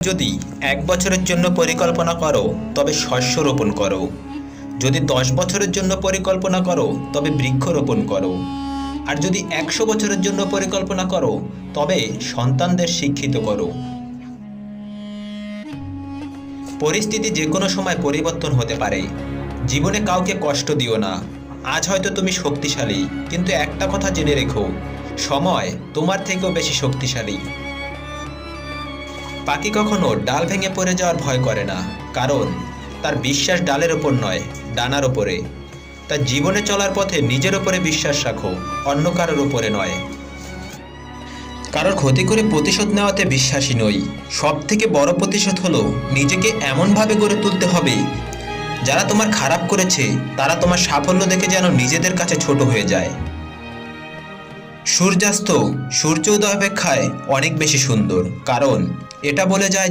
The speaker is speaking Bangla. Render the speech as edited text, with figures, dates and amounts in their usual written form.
যদি 1 বছরের জন্য পরিকল্পনা করো তবে শস্য রোপণ করো। যদি 10 বছরের জন্য পরিকল্পনা করো তবে বৃক্ষরোপণ করো। আর যদি 100 বছরের জন্য পরিকল্পনা করো তবে সন্তানদের শিক্ষিত করো। পরিস্থিতি যে কোনো সময় পরিবর্তন হতে পারে। জীবনে কাউকে কষ্ট দিও না। আজ হয়তো তুমি শক্তিশালী, কিন্তু একটা কথা জেনে রেখো, সময় তোমার থেকেও বেশি শক্তিশালী। পাখি কখনো ডাল ভেঙে পড়ে যাওয়ার ভয় করে না, কারণ তার বিশ্বাস ডালের ওপর নয়, ডানার ওপরে। তার জীবনে চলার পথে নিজের ওপরে বিশ্বাস রাখো, অন্য কারোর ওপরে নয়। কারোর ক্ষতি করে প্রতিশোধ নেওয়াতে বিশ্বাসী নই। সব থেকে বড় প্রতিশোধ হলো নিজেকে এমনভাবে গড়ে তুলতে হবে যারা তোমার খারাপ করেছে তারা তোমার সাফল্য দেখে যেন নিজেদের কাছে ছোট হয়ে যায়। সূর্যাস্ত সূর্যোদয় অপেক্ষায় অনেক বেশি সুন্দর, কারণ এটা বলে যায়